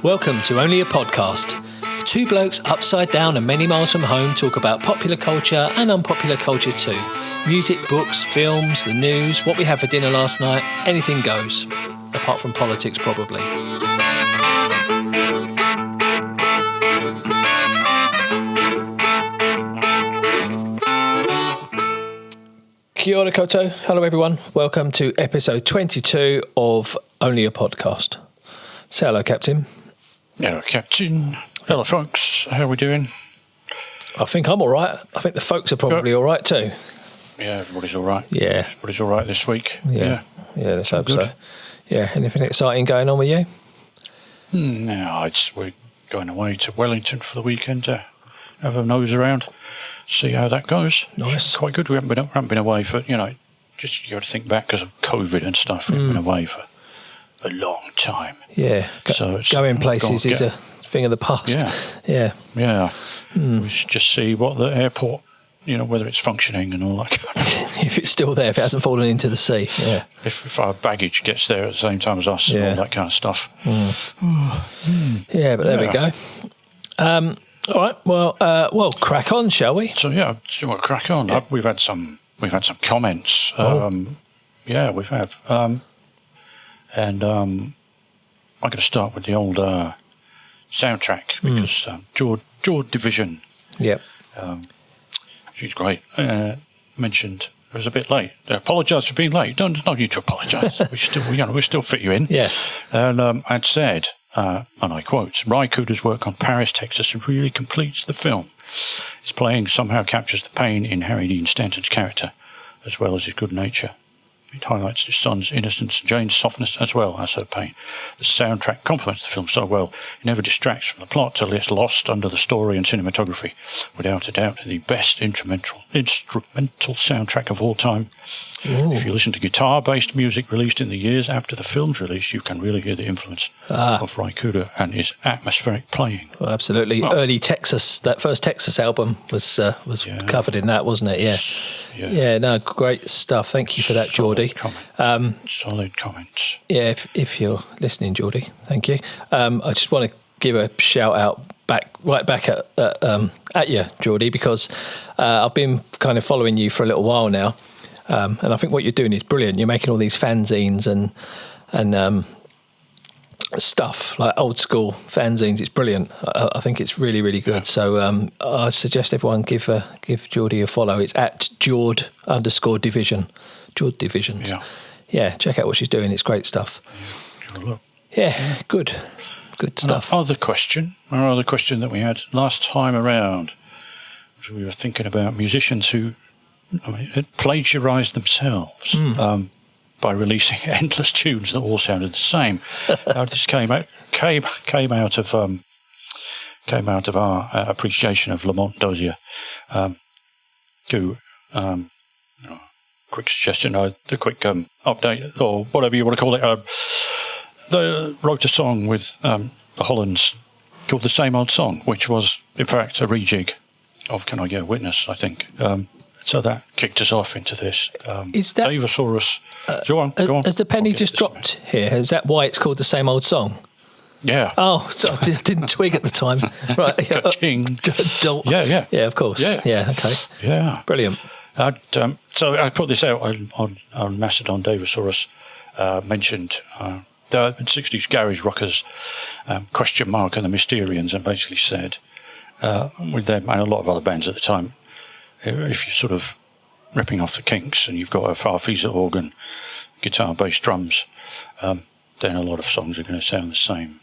Welcome to Only a Podcast. Two blokes upside down and many miles from home talk about popular culture and unpopular culture too. Music, books, films, the news, what we had for dinner last night, anything goes. Apart from politics, probably. Kia ora koutou. Hello everyone. Welcome to episode 22 of Only a Podcast. Say hello, Captain. Hello, Captain. Hello, folks. How are we doing? I think I'm all right. I think the folks are probably all right too. Yeah, everybody's all right. Yeah. Everybody's all right this week. Yeah, let's hope so. Yeah, anything exciting going on with you? No, we're going away to Wellington for the weekend to have a nose around, see how that goes. Nice. Quite good. We haven't been away for, just you got to think back because of COVID and stuff. We haven't been away for a long time. Yeah, so going places is a thing of the past. Yeah. We should just see what the airport, whether it's functioning and all that kind of stuff. If it's still there, if it hasn't fallen into the sea. Yeah. If our baggage gets there at the same time as us and all that kind of stuff. Yeah, but there we go. All right, well, crack on, shall we? So we'll crack on. Yeah. We've had some comments. Yeah, we have. And I'm going to start with the old soundtrack because George Division. Yep. She's great. Mentioned it was a bit late. I apologise for being late. Don't need to apologise. we still fit you in. Yeah. And I'd said, and I quote, Ry Cooder's work on Paris, Texas really completes the film. His playing somehow captures the pain in Harry Dean Stanton's character, as well as his good nature. It highlights his son's innocence and Jane's softness as well as her pain. The soundtrack complements the film so well, it never distracts from the plot till it's lost under the story and cinematography. Without a doubt, the best instrumental soundtrack of all time. Ooh. If you listen to guitar-based music released in the years after the film's release, you can really hear the influence of Ry Cooder and his atmospheric playing. Well, absolutely. Well, early Texas, that first Texas album was covered in that, wasn't it? Yeah. No, great stuff. Thank you for that, Geordie. Solid comments. Yeah, if you're listening, Geordie, thank you. I just want to give a shout out back at you, Geordie, because I've been kind of following you for a little while now, and I think what you're doing is brilliant. You're making all these fanzines and stuff like old school fanzines. It's brilliant. I think it's really, really good. Yeah. So I suggest everyone give Geordie a follow. It's at Jord_Division. Jord Divisions. Yeah, check out what she's doing. It's great stuff. Yeah, good stuff. Our other question that we had last time around, which we were thinking about musicians who had plagiarised themselves by releasing endless tunes that all sounded the same. This came out of our appreciation of Lamont Dozier, who. Quick suggestion, the quick update, or whatever you want to call it. They wrote a song with the Hollands called The Same Old Song, which was, in fact, a rejig of Can I Get a Witness, I think. So that kicked us off into this. Is that Davosaurus? Go on. Has the penny just dropped here? Is that why it's called The Same Old Song? Yeah. Oh, so I didn't twig at the time. Right. Ka-ching. Yeah. Yeah, of course. Yeah. Okay. Yeah. Brilliant. So I put this out on Mastodon. Davosaurus mentioned the 60s garage rockers, question mark and the Mysterians, and basically said, with them and a lot of other bands at the time, if you're sort of ripping off the Kinks and you've got a Farfisa organ, guitar, bass, drums, then a lot of songs are going to sound the same.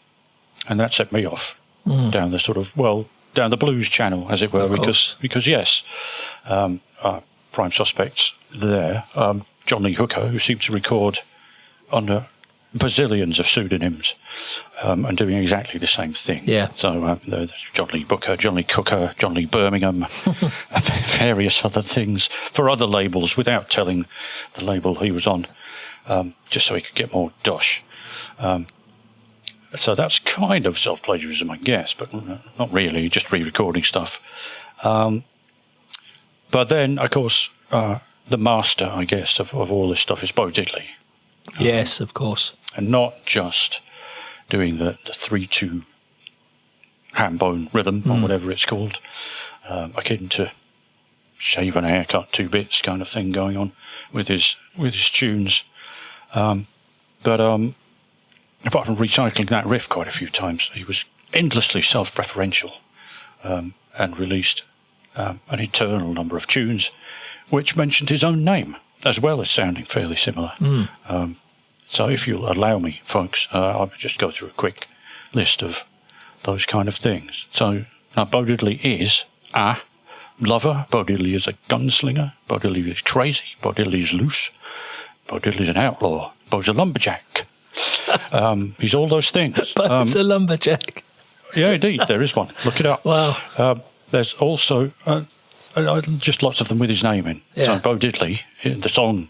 And that set me off down the down the blues channel, as it were, because yes, prime suspects there, John Lee Hooker, who seemed to record under bazillions of pseudonyms and doing exactly the same thing. Yeah. So there's John Lee Booker, John Lee Cooker, John Lee Birmingham, various other things for other labels without telling the label he was on, just so he could get more dosh. So that's kind of self-plagiarism, I guess, but not really, just re-recording stuff. But then, of course, the master, I guess, of all this stuff is Bo Diddley. Yes, of course. And not just doing the 3/2 ham bone rhythm or whatever it's called, akin to shave and haircut 2 bits kind of thing going on with his tunes. But apart from recycling that riff quite a few times, he was endlessly self-referential and released an eternal number of tunes which mentioned his own name, as well as sounding fairly similar. So if you'll allow me, folks, I'll just go through a quick list of those kind of things. So now Bo Diddley is a lover, Bo Diddley is a gunslinger, Bo Diddley is crazy, Bo Diddley is loose, Bo Diddley's an outlaw, Bo's a lumberjack. He's all those things. Bo's a lumberjack. Yeah, indeed, there is one. Look it up. Wow. There's also just lots of them with his name in. Yeah. So Bo Diddley, the song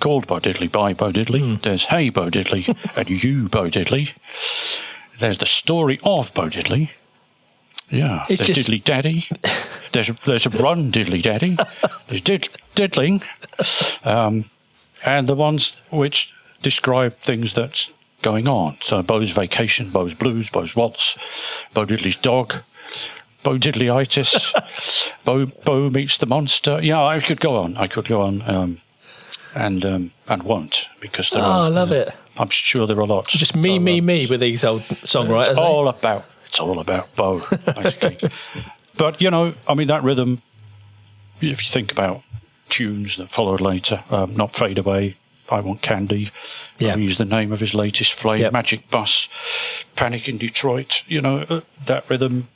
called Bo Diddley by Bo Diddley. There's Hey Bo Diddley and You Bo Diddley. There's the story of Bo Diddley. Yeah. It's there's just... Diddley Daddy. There's a Run Diddley Daddy. There's Diddling. And the ones which describe things that's going on. So Bo's Vacation, Bo's Blues, Bo's Waltz, Bo Diddley's Dog, Bo Diddleyitis, Bo Meets the Monster. Yeah, I could go on. And won't, because there are. I love it. I'm sure there are lots. Just me with these old songwriters. It's all about Bo, basically. But I mean, that rhythm. If you think about tunes that followed later, Not Fade Away, I Want Candy. Yeah. Use the name of his latest flame, Yep. Magic Bus, Panic in Detroit. That rhythm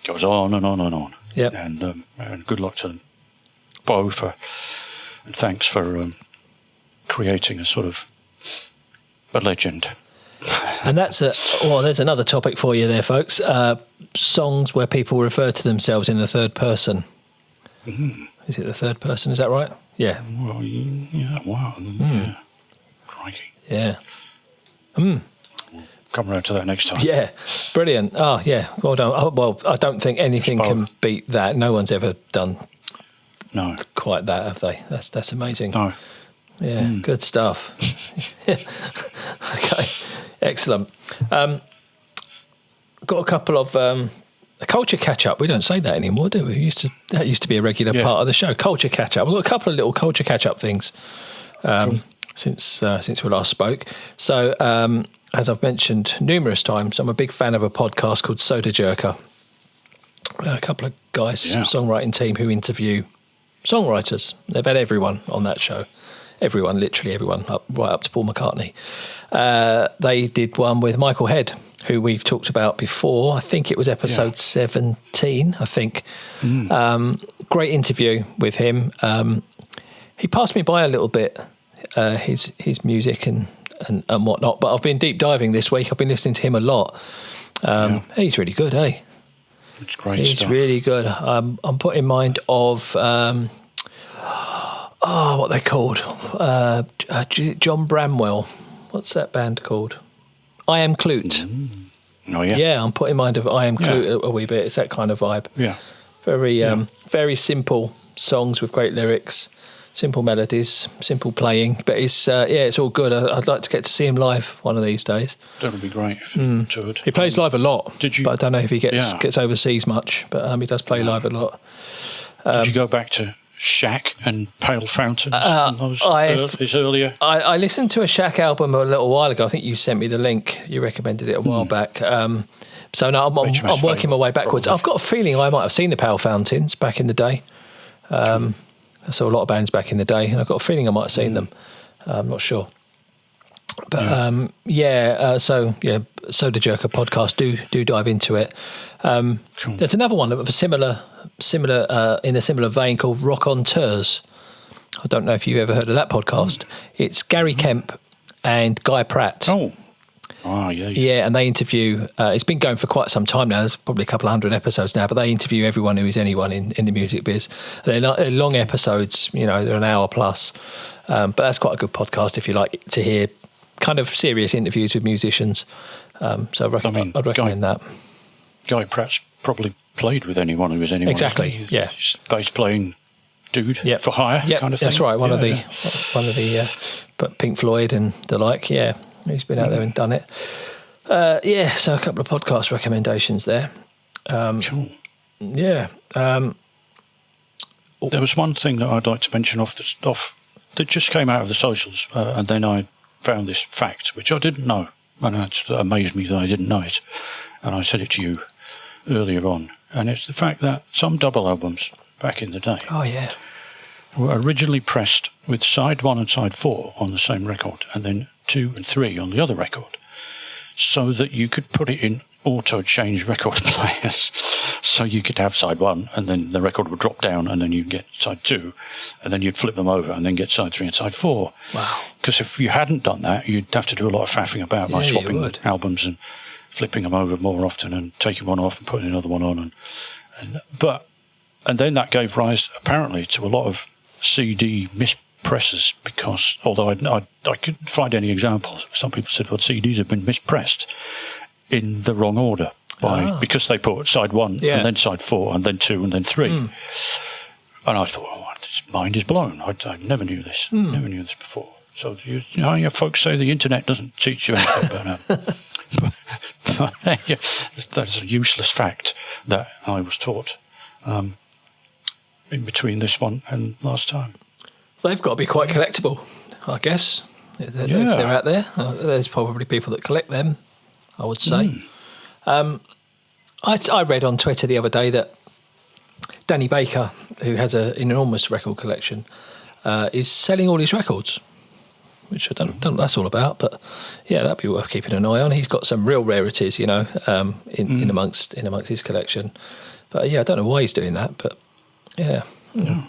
goes on and on and on. Yep. And good luck to Bo and thanks for creating a sort of a legend. And there's another topic for you there, folks. Songs where people refer to themselves in the third person. Is it the third person? Is that right? Yeah. Well, yeah, wow. Yeah. Crikey. Yeah. We'll come around to that next time. Yeah. Brilliant. Oh, yeah. Well done. Well, I don't think anything can beat that. No one's ever done quite that, have they? That's amazing. No. Yeah, good stuff. Okay, excellent. Got a couple of a culture catch up. We don't say that anymore, do we? That used to be a regular part of the show. Culture catch up. We've got a couple of little culture catch up things since we last spoke. So, as I've mentioned numerous times, I'm a big fan of a podcast called Soda Jerker. A couple of guys, songwriting team, who interview songwriters. They've had everyone on that show. Everyone, literally everyone, right up to Paul McCartney. They did one with Michael Head, who we've talked about before. I think it was episode 17, I think. Great interview with him. He passed me by a little bit, his music and whatnot, but I've been deep diving this week. I've been listening to him a lot. He's really good, eh? It's great stuff. He's really good. I'm put in mind of... what they called? John Bramwell. What's that band called? I Am Clute. Oh yeah. Yeah, I'm put in mind of I Am Clute a wee bit. It's that kind of vibe. Yeah. Very simple songs with great lyrics, simple melodies, simple playing. But it's all good. I'd like to get to see him live one of these days. That would be great if you toured. He plays live a lot. Did you? But I don't know if he gets overseas much. But he does play live a lot. Did you go back to Shack and Pale Fountains? His earlier. I listened to a Shack album a little while ago. I think you sent me the link. You recommended it a while back. So now I'm working my way backwards. Probably. I've got a feeling I might have seen the Pale Fountains back in the day. I saw a lot of bands back in the day, and I've got a feeling I might have seen them. I'm not sure. But Soda Jerker podcast. Do dive into it. Cool. There's another one of a similar in a similar vein called Rock on Tours. I don't know if you've ever heard of that podcast. It's Gary Kemp and Guy Pratt. Yeah, and they interview. It's been going for quite some time now. There's probably a couple of hundred episodes now, but they interview everyone who is anyone in the music biz. They're long episodes. They're an hour plus. But that's quite a good podcast if you like to hear kind of serious interviews with musicians. So I'd recommend that. Guy Pratt's probably played with anyone who was anyone. Exactly. He's bass playing dude for hire kind of thing. That's right. One of the Pink Floyd and the like. Yeah, he's been out there and done it. Yeah, so a couple of podcast recommendations there. Sure. Yeah. There was one thing that I'd like to mention off that just came out of the socials, and then I found this fact, which I didn't know, and it amazed me that I didn't know it, and I said it to you earlier on, and it's the fact that some double albums back in the day were originally pressed with side 1 and side 4 on the same record, and then 2 and 3 on the other record, so that you could put it in auto-change record players. So you could have side 1 and then the record would drop down and then you'd get side 2 and then you'd flip them over and then get side 3 and side 4. Wow. Because if you hadn't done that, you'd have to do a lot of faffing about by swapping albums and flipping them over more often and taking one off and putting another one on. And then that gave rise, apparently, to a lot of CD mispresses, because although I couldn't find any examples, some people said, well, CDs have been mispressed in the wrong order because they put side 1 and then side 4 and then 2 and then 3. And I thought, oh, this mind is blown. I never knew this. Never knew this before. So you know, your folks say the internet doesn't teach you anything about that. That's a useless fact that I was taught in between this one and last time. They've got to be quite collectible, I guess. If they're out there, there's probably people that collect them, I would say. I read on Twitter the other day that Danny Baker, who has an enormous record collection, is selling all his records, which I don't know what that's all about, but yeah, that'd be worth keeping an eye on. He's got some real rarities, you know, in amongst his collection. But yeah, I don't know why he's doing that, but yeah.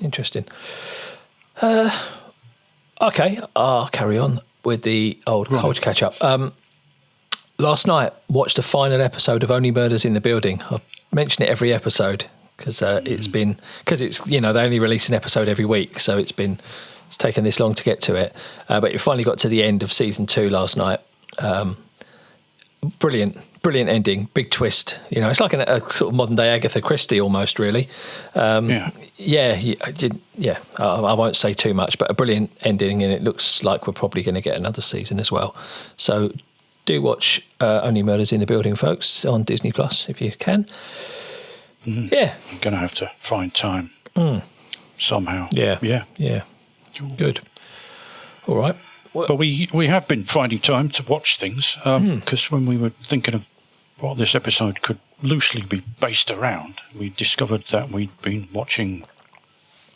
Interesting. Okay, I'll carry on with the old culture catch up. Last night, watched the final episode of Only Murders in the Building. I mention it every episode because it's you know, they only release an episode every week, so it's taken this long to get to it. But you finally got to the end of season 2 last night. Brilliant ending, big twist. You know, it's like a sort of modern day Agatha Christie almost, really. I won't say too much, but a brilliant ending, and it looks like we're probably going to get another season as well. So do watch Only Murders in the Building, folks, on Disney Plus if you can. Yeah, I'm going to have to find time somehow. Yeah. Good. All right. But we have been finding time to watch things, because when we were thinking of what this episode could loosely be based around, we discovered that we'd been watching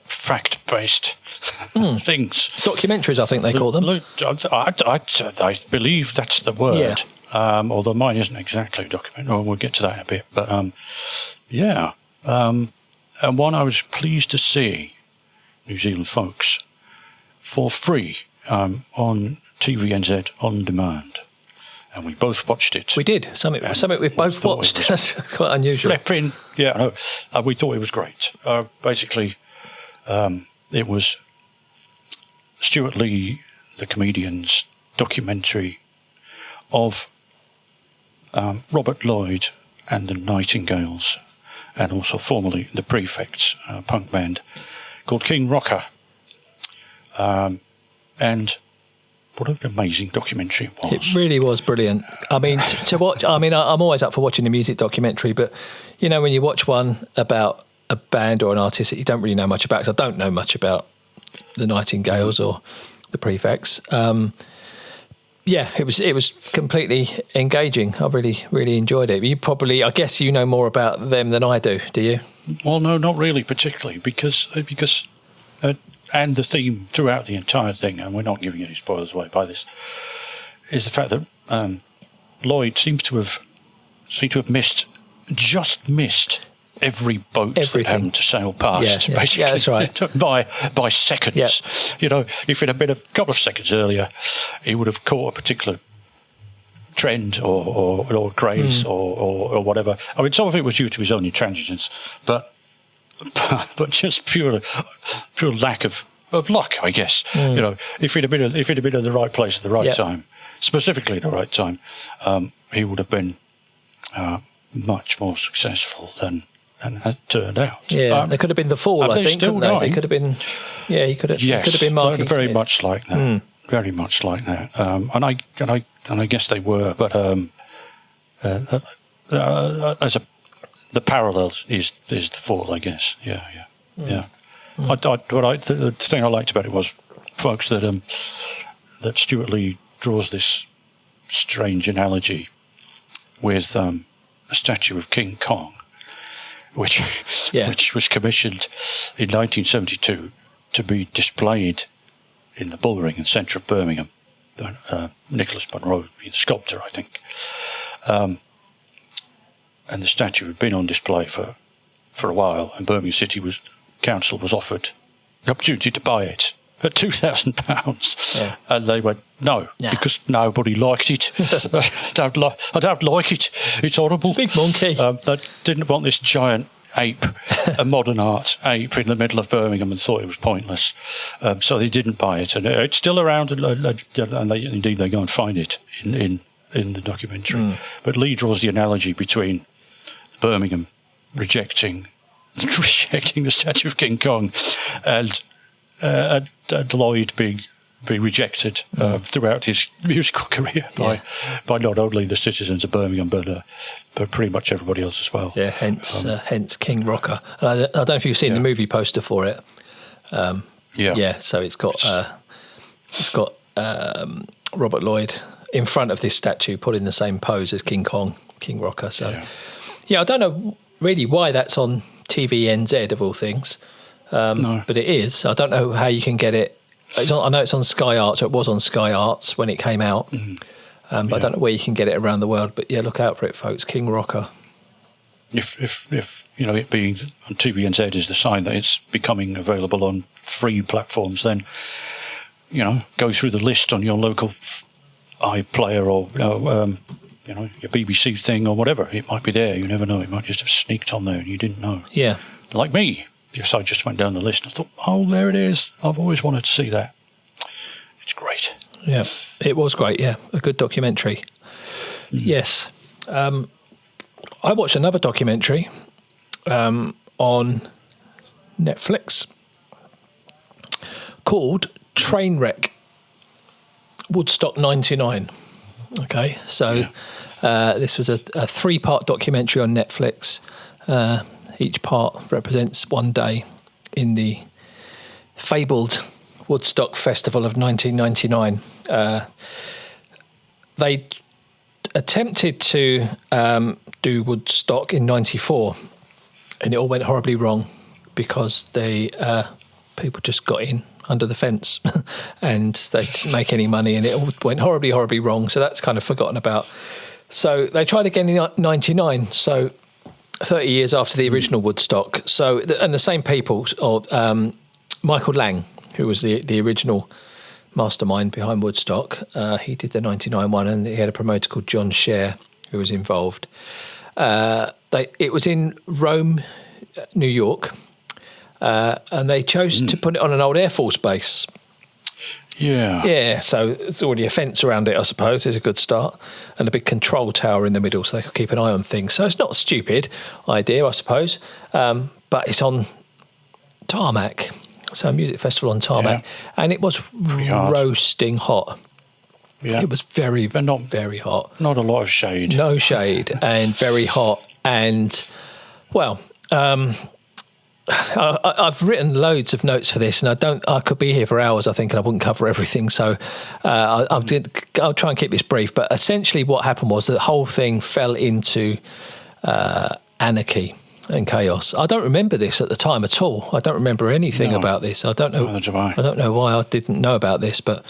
fact-based things. Documentaries, I think they call them. I believe that's the word, although mine isn't exactly a documentary. We'll get to that in a bit. But, and one I was pleased to see, New Zealand folks, for free on TVNZ On Demand. And we both watched it. We did. Something we've both watched. That's quite unusual. Flipping, we thought it was great. Basically, it was Stuart Lee, the comedian's documentary of Robert Lloyd and the Nightingales, and also formerly the Prefects, punk band called King Rocker. And what an amazing documentary it was. It really was brilliant. I mean, to watch, I mean, I'm always up for watching a music documentary, but, you know, when you watch one about a band or an artist that you don't really know much about, because I don't know much about the Nightingales or the Prefects, it was completely engaging. I really enjoyed it. You probably, I guess you know more about them than I do you? Well, no, not really particularly, because and the theme throughout the entire thing, and we're not giving any spoilers away by this, is the fact that Lloyd seems to have missed every boat that happened to sail past, basically. Yeah, that's right. by seconds. Yeah. You know, if it had been a couple of seconds earlier, he would have caught a particular trend or craze or whatever. I mean, some of it was due to his own intransigence, but just pure lack of luck, I guess. You know, if he'd have been in the right place at the right time, specifically the right time, he would have been much more successful than had turned out. Yeah, they could have been the Fall. I think still they could have been. Yeah, he could have. Yes, could have been Marky very Smith. much like that. Very much like that. And I guess they were, but the parallel is the fall, I guess. Yeah. The thing I liked about it was, folks, that Stuart Lee draws this strange analogy with a statue of King Kong, which was commissioned in 1972 to be displayed in the Bullring in the centre of Birmingham. Nicholas Monroe, the sculptor, I think. And the statue had been on display for a while, and Birmingham City Council was offered the opportunity to buy it at £2,000, and they went no, because nobody liked it. I don't like it. It's horrible. Big monkey. They didn't want this giant ape, a modern art ape in the middle of Birmingham, and thought it was pointless. So they didn't buy it, and it's still around, and they go and find it in the documentary. But Lee draws the analogy between Birmingham rejecting the statue of King Kong and Lloyd being rejected throughout his musical career by not only the citizens of Birmingham but pretty much everybody else as well. Yeah, hence King Rocker. And I don't know if you've seen the movie poster for it. So it's got Robert Lloyd in front of this statue, put in the same pose as King Kong, King Rocker. So I don't know really why that's on TVNZ of all things. No. But it is. I don't know how you can get it. I know it's on Sky Arts, or it was on Sky Arts when it came out. But I don't know where you can get it around the world. But look out for it, folks. King Rocker. If it being on TVNZ is the sign that it's becoming available on free platforms, then go through the list on your local iPlayer or your BBC thing or whatever. It might be there. You never know. It might just have sneaked on there and you didn't know. Yeah. Like me. Yes, I just went down the list and I thought, oh, there it is. I've always wanted to see that. It's great. Yeah, it was great. Yeah, a good documentary. Yes. I watched another documentary on Netflix called Trainwreck, Woodstock 99. Okay, so this was a 3-part documentary on Netflix. Each part represents one day in the fabled Woodstock Festival of 1999. They attempted to do Woodstock in 94, and it all went horribly wrong because people just got in under the fence and they didn't make any money, and it all went horribly, horribly wrong. So that's kind of forgotten about. So they tried again in 99, so 30 years after the original Woodstock. So, and the same people, Michael Lang, who was the original mastermind behind Woodstock, he did the 99 one, and he had a promoter called John Sher who was involved. It was in Rome, New York, and they chose to put it on an old Air Force base. Yeah, so there's already a fence around it, I suppose. It's a good start. And a big control tower in the middle so they could keep an eye on things. So it's not a stupid idea, I suppose. But it's on tarmac. So a music festival on tarmac. Yeah. And it was roasting hot. Yeah. It was very hot. Not a lot of shade. No shade and very hot. And, well... I've written loads of notes for this, and I could be here for hours, I think, and I wouldn't cover everything. So I'll try and keep this brief. But essentially, what happened was that the whole thing fell into anarchy and chaos. I don't remember this at the time at all. I don't remember anything about this. I don't know. I don't know why I didn't know about this, but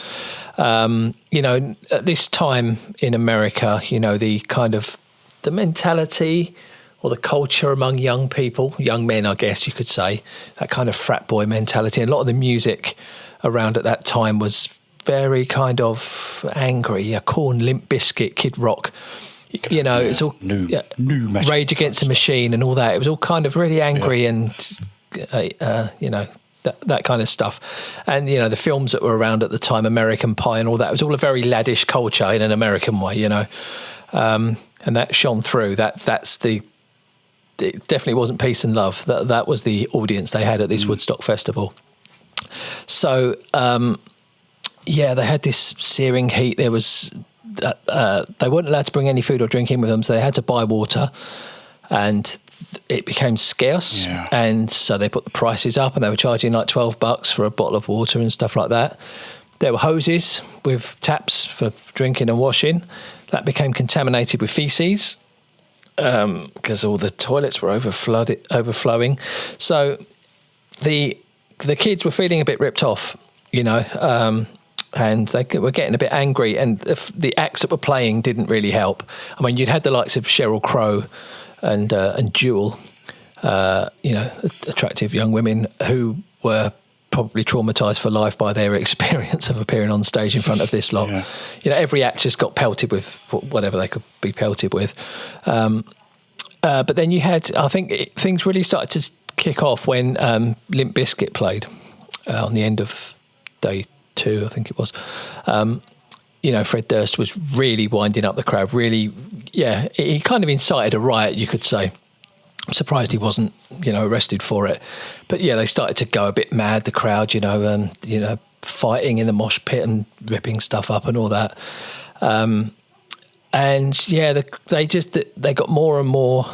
at this time in America, the kind of the mentality or the culture among young people, young men, I guess you could say, that kind of frat boy mentality. And a lot of the music around at that time was very kind of angry, Korn, Limp Bizkit, Kid Rock. It's all new Rage Against the Machine and all that. It was all kind of really angry and, that kind of stuff. And, the films that were around at the time, American Pie and all that, it was all a very laddish culture in an American way, and that shone through. It definitely wasn't peace and love. That was the audience they had at this Woodstock festival. So, they had this searing heat. There was they weren't allowed to bring any food or drink in with them, so they had to buy water, and it became scarce, and so they put the prices up, and they were charging like $12 for a bottle of water and stuff like that. There were hoses with taps for drinking and washing. That became contaminated with feces because all the toilets were overflowing. So the kids were feeling a bit ripped off, and they were getting a bit angry, and the acts that were playing didn't really help. I mean, you'd had the likes of Sheryl Crow and Jewel, attractive young women who were probably traumatised for life by their experience of appearing on stage in front of this lot. Every act just got pelted with whatever they could be pelted with. But then you had, I think, things really started to kick off when Limp Bizkit played on the end of day 2, I think it was. Fred Durst was really winding up the crowd. Really, he kind of incited a riot, you could say. I'm surprised he wasn't, arrested for it. But they started to go a bit mad, the crowd, fighting in the mosh pit and ripping stuff up and all that. They got more and more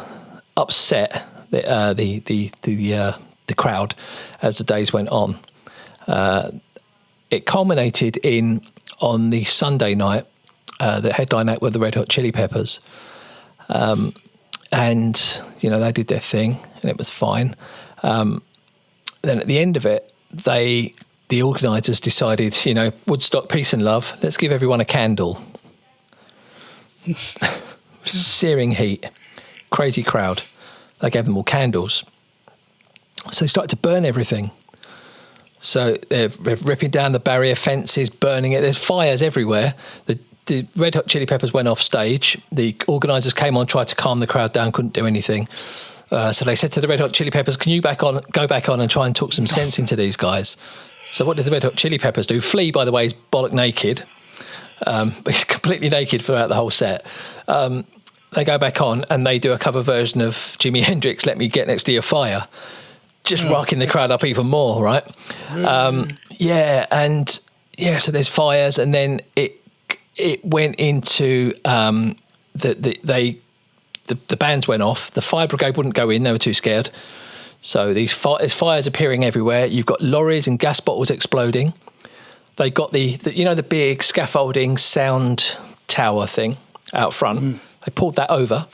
upset, the crowd, as the days went on. It culminated on the Sunday night, the headline act were the Red Hot Chili Peppers. And, they did their thing and it was fine. Then at the end of it, the organisers decided, Woodstock, peace and love, let's give everyone a candle. Searing heat, crazy crowd. They gave them all candles. So they started to burn everything. So they're ripping down the barrier fences, burning it. There's fires everywhere. The Red Hot Chili Peppers went off stage. The organisers came on, tried to calm the crowd down, couldn't do anything. So they said to the Red Hot Chili Peppers, can you go back on and try and talk some sense into these guys? So what did the Red Hot Chili Peppers do? Flea, by the way, is bollock naked. He's completely naked throughout the whole set. They go back on and they do a cover version of Jimi Hendrix, Let Me Get Next to Your Fire, just rocking the crowd up even more, right? So there's fires, and then it went into the bands went off. The fire brigade wouldn't go in; they were too scared. So there's fires appearing everywhere. You've got lorries and gas bottles exploding. They got the big scaffolding sound tower thing out front. They pulled that over.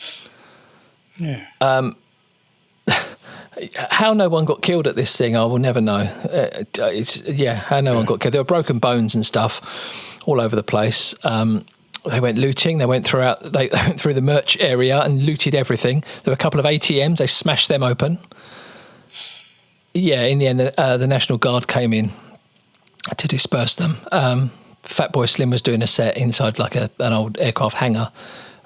How no one got killed at this thing, I will never know. How no one got killed. There were broken bones and stuff all over the place. They went looting. They went through the merch area and looted everything. There were a couple of ATMs. They smashed them open. In the end, the National Guard came in to disperse them. Fatboy Slim was doing a set inside like an old aircraft hangar,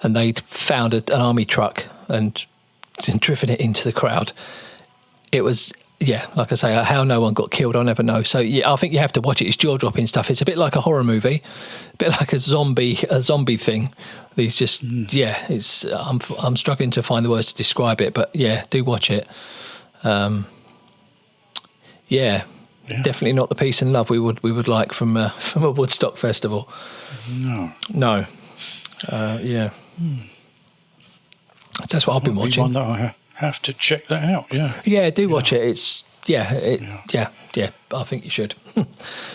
and they'd found an army truck and driven it into the crowd. It was, like I say, how no one got killed, I'll never know. So I think you have to watch it. It's jaw-dropping stuff. It's a bit like a horror movie, a bit like a zombie thing. These just, it's. I'm struggling to find the words to describe it, but do watch it. Definitely not the peace and love we would like from a Woodstock festival. No. That's what I've been watching. One that I have to check that out. Do watch it. It's I think you should.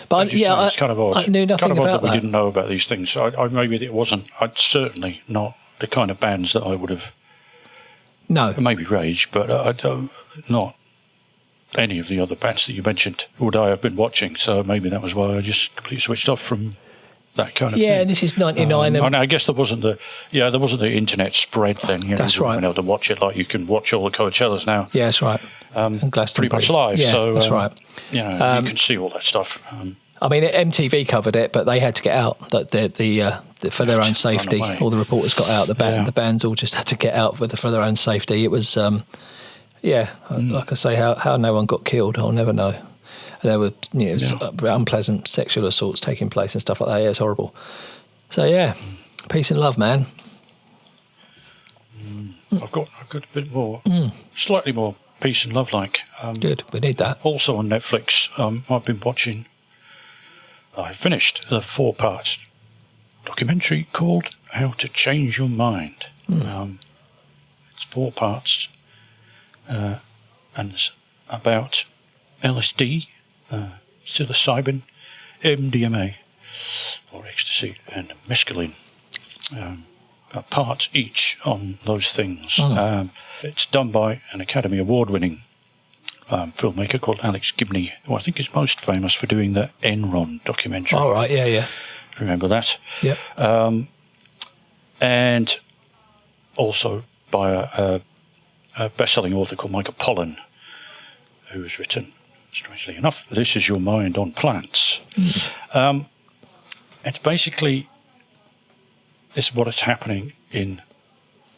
But it's kind of odd. I knew nothing kind of about odd that we didn't know about these things. I maybe it wasn't. I'd certainly not the kind of bands that I would have. No, maybe Rage, but I don't not any of the other bands that you mentioned would I have been watching. So maybe that was why I just completely switched off from that kind of thing. Yeah, this is 99. I guess there wasn't the internet spread thing. That's right. You were able to watch it like you can watch all the Coachellas now. Yeah, that's right. And pretty much live. Yeah, so that's right. You can see all that stuff. I mean, MTV covered it, but they had to get out for their own safety. All the reporters got out. The bands all just had to get out for their own safety. It was, like I say, how no one got killed, I'll never know. There were unpleasant sexual assaults taking place and stuff like that. Yeah, it's horrible. So peace and love, man. I've got a bit more, slightly more peace and love like. Good, we need that. Also on Netflix, I've been watching. I finished the 4-part documentary called How to Change Your Mind. It's 4 parts, and it's about LSD, psilocybin, MDMA, or ecstasy, and mescaline. Parts each on those things. It's done by an Academy Award-winning filmmaker called Alex Gibney, who I think is most famous for doing the Enron documentary. All right, yeah. Remember that? Yep. And also by a best-selling author called Michael Pollan, who has written, strangely enough, This Is Your Mind on Plants. It's basically what is happening in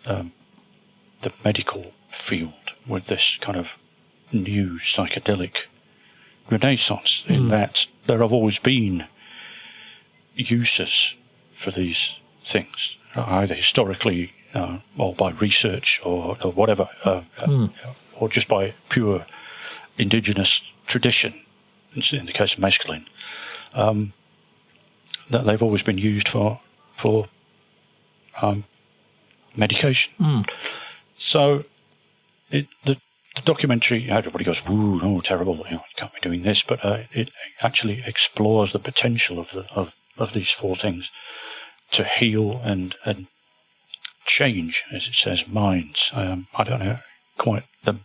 the medical field with this kind of new psychedelic renaissance, in that there have always been uses for these things, either historically or by research or whatever, or just by pure indigenous tradition, in the case of mescaline, that they've always been used for medication. So the documentary, everybody goes, "Ooh, no, terrible! You can't be doing this," but it actually explores the potential of these 4 things to heal and change, as it says, minds. I don't know quite the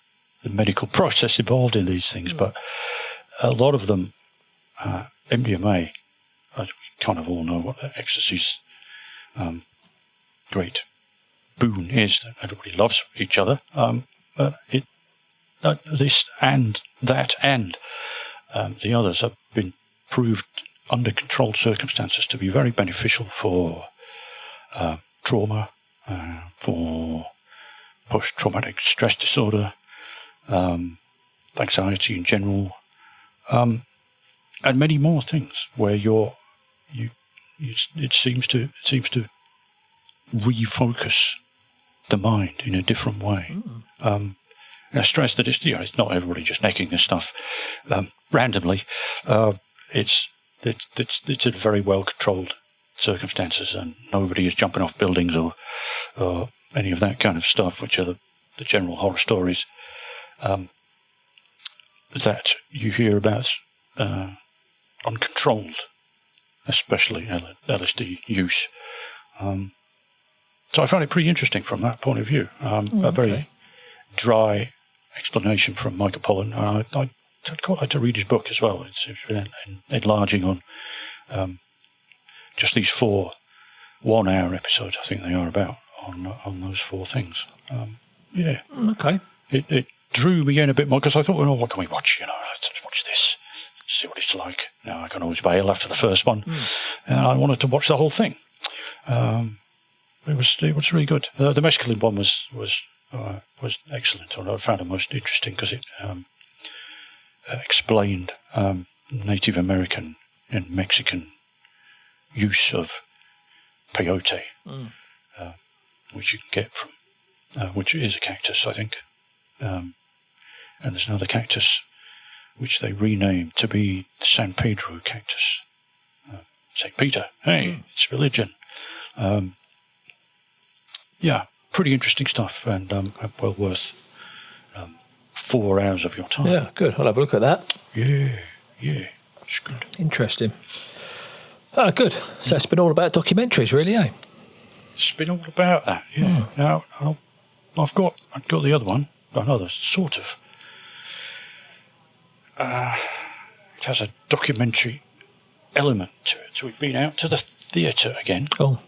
medical process involved in these things, but a lot of them, MDMA, as we kind of all know what ecstasy's great boon is, that everybody loves each other. But this and that and the others have been proved under controlled circumstances to be very beneficial for trauma, for post-traumatic stress disorder, anxiety in general, and many more things where it seems to refocus the mind in a different way. I stress that it's not everybody just necking this stuff randomly. It's in very well controlled circumstances, and nobody is jumping off buildings or any of that kind of stuff, which are the general horror stories that you hear about uncontrolled, especially LSD use. So I found it pretty interesting from that point of view. A very dry explanation from Michael Pollan. I'd quite like to read his book as well. It's been enlarging on just these 4 one-hour episodes, I think they are, about on those 4 things. Okay. It drew me in a bit more, because I thought, well, what can we watch? Let's watch this, see what it's like. Now I can always bail after the first one, and I wanted to watch the whole thing. It was really good. The mescaline one was excellent. I found it most interesting because it explained Native American and Mexican use of peyote, which you can get from, which is a cactus, I think. And there's another cactus which they renamed to be the San Pedro cactus. St. Peter, hey, it's religion. Pretty interesting stuff, and well worth 4 hours of your time. Yeah, good. I'll have a look at that. Yeah, it's good. Interesting. Good. So it's been all about documentaries, really, eh? It's been all about that, yeah. Now, I've got the other one, another sort of. It has a documentary element to it. So we've been out to the theatre again. Oh.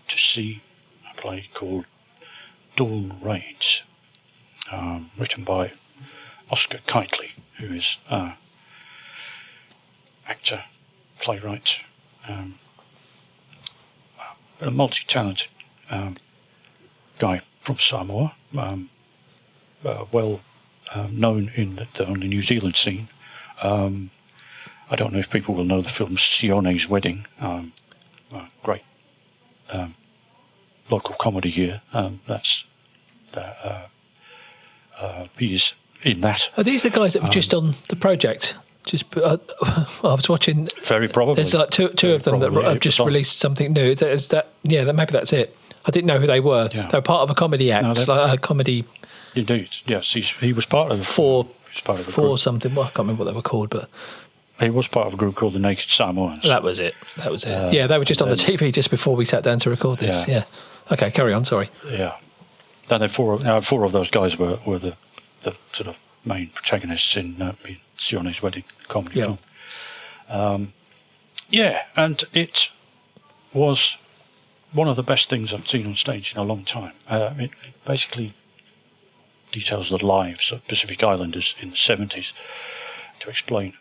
To see a play called Dawn Raids, written by Oscar Kitely, who is actor, playwright, a multi-talented guy from Samoa, well known in on the New Zealand scene. I don't know if people will know the film Sione's Wedding, great local comedy here. He's in that. Are these the guys that were just on the project I was watching. Very probably. There's like two of them that have just released something new. Maybe that's it. I didn't know who they were. Yeah. They were part of a comedy act, like a comedy. Indeed, yes. He was part of Four group. something. Well, I can't remember what they were called, but he was part of a group called the Naked Samoans. That was it. Yeah, they were just on the TV just before we sat down to record this. Yeah. Okay, carry on. Sorry. Yeah. Then four of those guys were the sort of main protagonists in Sione's Wedding comedy film. And it was one of the best things I've seen on stage in a long time. It basically details the lives of Pacific Islanders in the 70s. To explain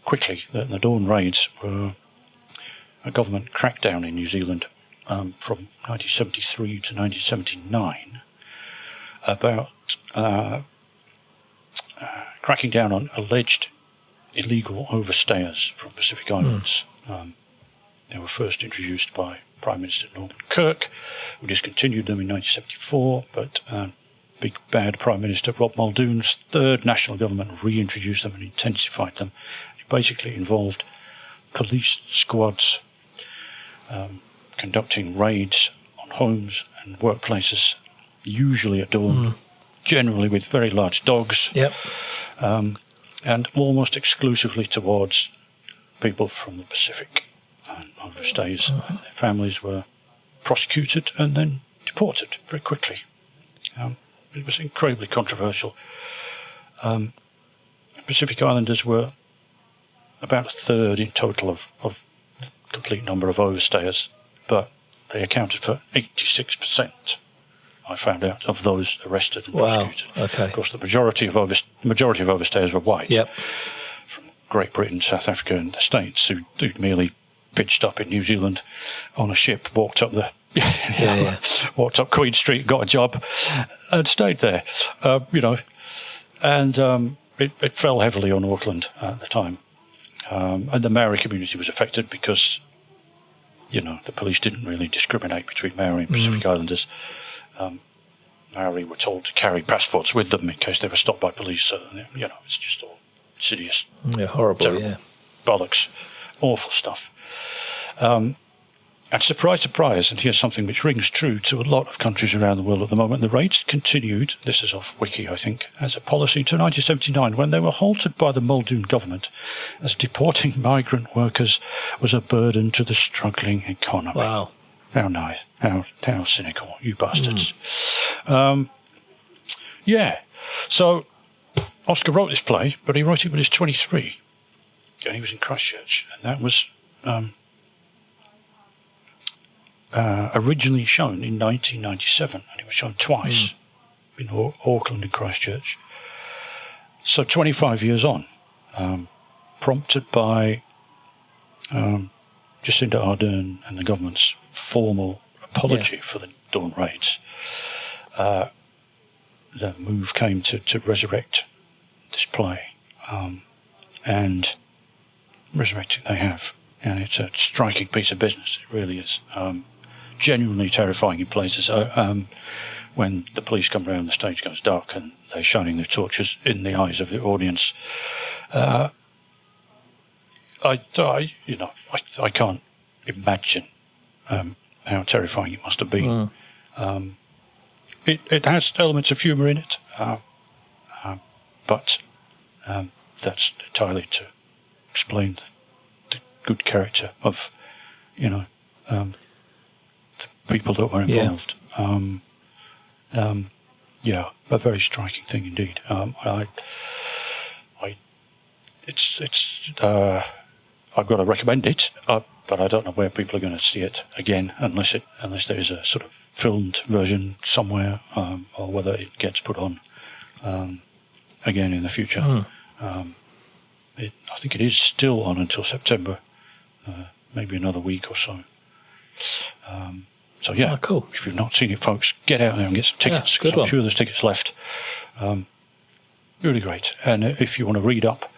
quickly, that the Dawn Raids were a government crackdown in New Zealand from 1973 to 1979 about cracking down on alleged illegal overstayers from Pacific Islands. They were first introduced by Prime Minister Norman Kirk, who discontinued them in 1974, but big bad Prime Minister Rob Muldoon's third national government reintroduced them and intensified them. It basically involved police squads conducting raids on homes and workplaces, usually at dawn, generally with very large dogs, and almost exclusively towards people from the Pacific. And overstays and their families were prosecuted and then deported very quickly. It was incredibly controversial. Pacific Islanders were about a third in total of the complete number of overstayers, but they accounted for 86%, I found out, of those arrested and prosecuted. Okay. Of course, the majority of overstayers were white, from Great Britain, South Africa and the States, who'd merely pitched up in New Zealand on a ship, walked up walked up Queen Street, got a job, and stayed there. It fell heavily on Auckland at the time, and the Maori community was affected because, the police didn't really discriminate between Maori and Pacific Islanders. Maori were told to carry passports with them in case they were stopped by police. So it's just all insidious, horrible, terrible, bollocks, awful stuff. And surprise, surprise, and here's something which rings true to a lot of countries around the world at the moment. The raids continued, this is off Wiki, I think, as a policy to 1979, when they were halted by the Muldoon government, as deporting migrant workers was a burden to the struggling economy. Wow. How nice. How cynical, you bastards. So Oscar wrote this play, but he wrote it when he was 23, and he was in Christchurch, and that was originally shown in 1997, and it was shown twice in Auckland and Christchurch. So 25 years on, prompted by Jacinda Ardern and the government's formal apology for the Dawn Raids, the move came to resurrect this play, and resurrecting they have, and it's a striking piece of business. It really is. Genuinely terrifying in places. When the police come around, the stage goes dark, and they're shining their torches in the eyes of the audience. I can't imagine how terrifying it must have been. It has elements of humour in it, but that's entirely to explain the good character of, the people that were involved. A very striking thing indeed. I've got to recommend it, but I don't know where people are going to see it again, unless there is a sort of filmed version somewhere, or whether it gets put on again in the future. I think it is still on until September, maybe another week or so. Cool. If you've not seen it, folks, get out there and get some tickets. Good I'm one. sure there's tickets left. Really great. And if you want to read up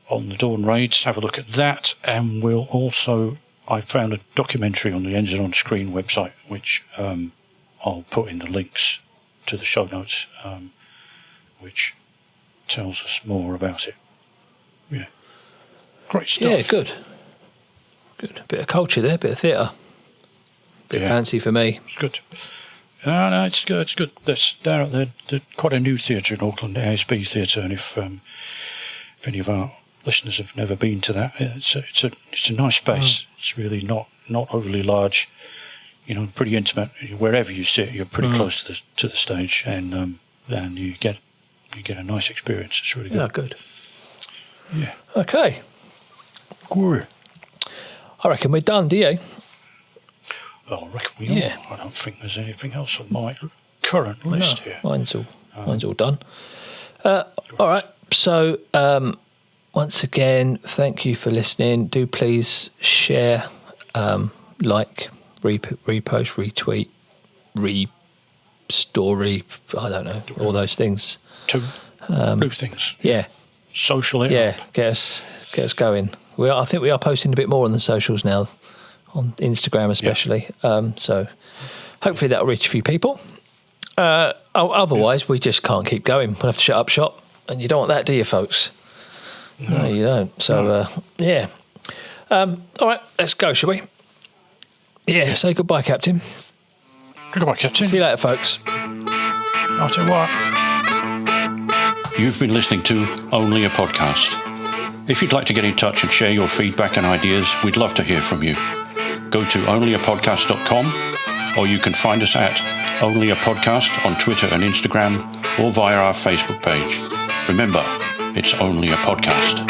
on the Dawn Raids, have a look at that. And we'll also, I found a documentary on the Ends On Screen website, which I'll put in the links to the show notes, which tells us more about it. Yeah. Great stuff. Yeah, good. A bit of culture there, a bit of theatre. Bit fancy for me. It's good. No, it's good. It's good. They're quite a new theatre in Auckland, the ASB Theatre, and if any of our listeners have never been to that, it's a nice space. It's really not overly large, pretty intimate. Wherever you sit, you're pretty close to the stage, and you get a nice experience. It's really good. Yeah, good. Yeah. Okay. Good. I reckon we're done, do you? Well, I reckon we are. I don't think there's anything else on my current list here. Mine's all done. All right. So, once again, thank you for listening. Do please share, like, repost, retweet, re-story, I don't know, all those things. Two things. Yeah. Social. Yeah, get us going. I think we are posting a bit more on the socials now, on Instagram especially. Yeah. So hopefully that'll reach a few people. Otherwise, we just can't keep going. We'll have to shut up shop, and you don't want that, do you, folks? No, you don't. So, yeah. All right, let's go, shall we? Yeah, say goodbye, Captain. Goodbye, Captain. See you later, folks. I'll tell you what. You've been listening to Only a Podcast. If you'd like to get in touch and share your feedback and ideas, we'd love to hear from you. Go to onlyapodcast.com, or you can find us at Only a Podcast on Twitter and Instagram, or via our Facebook page. Remember, it's only a podcast.